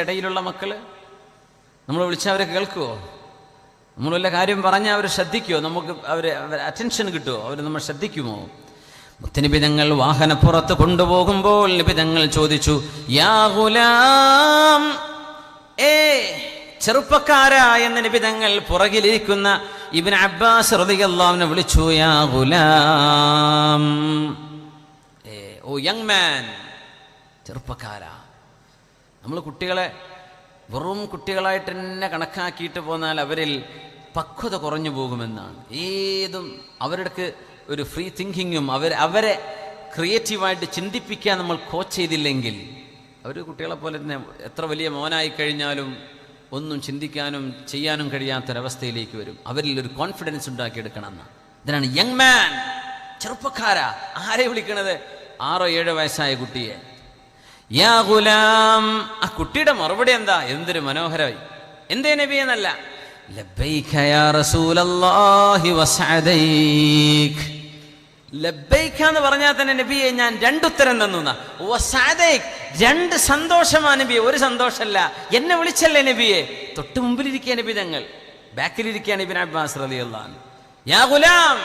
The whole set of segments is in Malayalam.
ഇടയിലുള്ള മക്കള് നമ്മൾ വിളിച്ചാൽ അവരെ കേൾക്കുമോ? നമ്മൾ വല്ല കാര്യം പറഞ്ഞാൽ അവർ ശ്രദ്ധിക്കുമോ? നമുക്ക് അവരെ അറ്റൻഷൻ കിട്ടുമോ? അവർ നമ്മൾ ശ്രദ്ധിക്കുമോ? മുത്തനബി തങ്ങൾ വാഹനപ്പുറത്ത് കൊണ്ടുപോകുമ്പോൾ നബി തങ്ങൾ ചോദിച്ചു, യാ ഗുലാം, ചെറുപ്പക്കാരാ എന്ന് നബി തങ്ങൾ പുറകിലിരിക്കുന്ന ഇബ്നു അബ്ബാസ് റളിയല്ലാഹു അൻഹു വിളിച്ചു, യാ ഗുലാം, ഓ യങ് മാൻ, ചെറുപ്പക്കാരാ. നമ്മൾ കുട്ടികളെ വെറും കുട്ടികളായിട്ട് തന്നെ കണക്കാക്കിയിട്ട് പോന്നാൽ അവരിൽ പക്വത കുറഞ്ഞു പോകുമെന്നാണ്. ഏതും അവരുടെ ഒരു ഫ്രീ തിങ്കിങ്ങും അവരെ ക്രിയേറ്റീവായിട്ട് ചിന്തിപ്പിക്കാൻ നമ്മൾ കോച്ച് ചെയ്തില്ലെങ്കിൽ അവർ കുട്ടികളെ പോലെ തന്നെ എത്ര വലിയ മോനായി കഴിഞ്ഞാലും ഒന്നും ചിന്തിക്കാനും ചെയ്യാനും കഴിയാത്തൊരവസ്ഥയിലേക്ക് വരും. അവരിൽ ഒരു കോൺഫിഡൻസ് ഉണ്ടാക്കിയെടുക്കണം എന്നാണ്. ഇതിനാണ് യങ് മാൻ, ചെറുപ്പക്കാരാ. ആരെ വിളിക്കണത്? 6-7 വയസ്സായ കുട്ടിയെ. യാ ഗുലാം. ആ കുട്ടിയുടെ മറുപടി എന്താ? എന്തൊരു മനോഹരമായി! എന്തേ നബി എന്നല്ല, ലബ്ബൈക യാ റസൂലല്ലാഹി വസഅദൈക്. ലബ്ബൈക എന്ന് പറഞ്ഞാൽ തന്നെ നബിയെ ഞാൻ 2 ഉത്തരം തന്നു. വസഅദൈക്, 2 സന്തോഷമാണ് നബിയെ, ഒരു സന്തോഷമല്ല. എന്നെ വിളിച്ചല്ലേ നബിയെ? തൊട്ട് മുമ്പിലിരിക്കുക നബി തങ്ങൾ, ബാക്കിലിരിക്കുകയാണ് ഇബ്നു അബ്ബാസ് റളിയല്ലാഹു അൻഹു. യാ ഗുലാം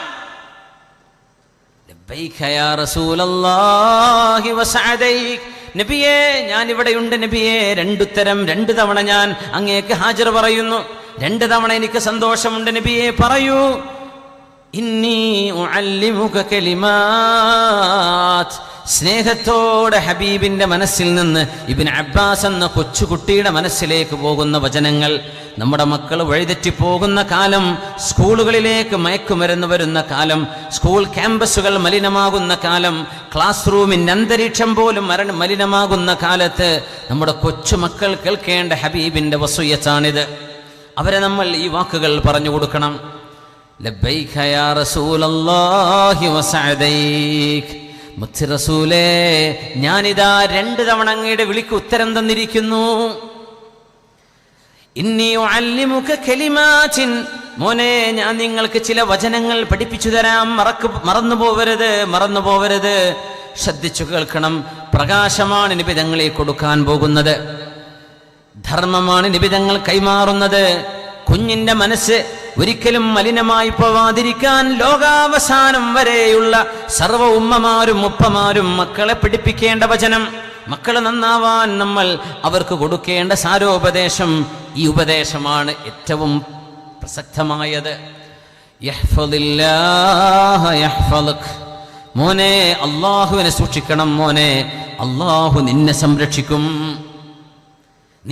ലബ്ബൈക യാ റസൂലല്ലാഹി വസഅദൈക്. നബിയെ ഞാൻ ഇവിടെയുണ്ട് നബിയെ. 2 ഉത്തരം, 2 തവണ ഞാൻ അങ്ങേക്ക് ഹാജർ പറയുന്നു. 2 തവണ എനിക്ക് സന്തോഷമുണ്ട് നബിയെ, പറയൂ. ഇന്നി ഉഅല്ലിമുക കലിമാത്ത്. സ്നേഹത്തോടെ ഹബീബിന്റെ മനസ്സിൽ നിന്ന് ഇബ്നു അബ്ബാസ് എന്ന കൊച്ചുകുട്ടിയുടെ മനസ്സിലേക്ക് പോകുന്ന വചനങ്ങൾ. നമ്മുടെ മക്കൾ വഴിതെറ്റിപ്പോകുന്ന കാലം, സ്കൂളുകളിലേക്ക് മയക്കുമരുന്ന് വരുന്ന കാലം, സ്കൂൾ ക്യാമ്പസുകൾ മലിനമാകുന്ന കാലം, ക്ലാസ് റൂമിൻ്റെ അന്തരീക്ഷം പോലും മലിനമാകുന്ന കാലത്ത് നമ്മുടെ കൊച്ചുമക്കൾ കേൾക്കേണ്ട ഹബീബിന്റെ വസിയ്യത്താണിത്. അവരെ നമ്മൾ ഈ വാക്കുകൾ പറഞ്ഞു കൊടുക്കണം. ലബ്ബൈക യാ റസൂലല്ലാഹി വസഅദൈക്. മുത്ത് റസൂലേ, ഞാനിതാ 2 തവണ അങ്ങയുടെ വിളിക്ക് ഉത്തരം തന്നിരിക്കുന്നു. ഇന്നി ഉഅല്ലിമുക കലിമാത്തിൻ. മോനെ, ഞാൻ നിങ്ങൾക്ക് ചില വചനങ്ങൾ പഠിപ്പിച്ചു തരാം. മറന്നു പോവരുത്. ശ്രദ്ധിച്ചു കേൾക്കണം. പ്രകാശമാണ് നബി തങ്ങളെ കൊടുക്കാൻ പോകുന്നത്. ധർമ്മമാണ് നബി തങ്ങൾ കൈമാറുന്നത്. കുഞ്ഞിന്റെ മനസ്സ് ഒരിക്കലും മലിനമായി പോവാതിരിക്കാൻ ലോകാവസാനം വരെയുള്ള സർവ്വ ഉമ്മമാരും ഉപ്പമാരും മക്കളെ പഠിപ്പിക്കേണ്ട വചനം. മക്കൾ നന്നാവാൻ നമ്മൾ അവർക്ക് കൊടുക്കേണ്ട സാരോപദേശം. ഈ ഉപദേശമാണ് ഏറ്റവും പ്രസക്തമായത്. യഹ്ഫദില്ലാഹ യഹ്ഫദുക്. മോനെ, അല്ലാഹുവിനെ സൂക്ഷിക്കണം മോനെ, അല്ലാഹു നിന്നെ സംരക്ഷിക്കും.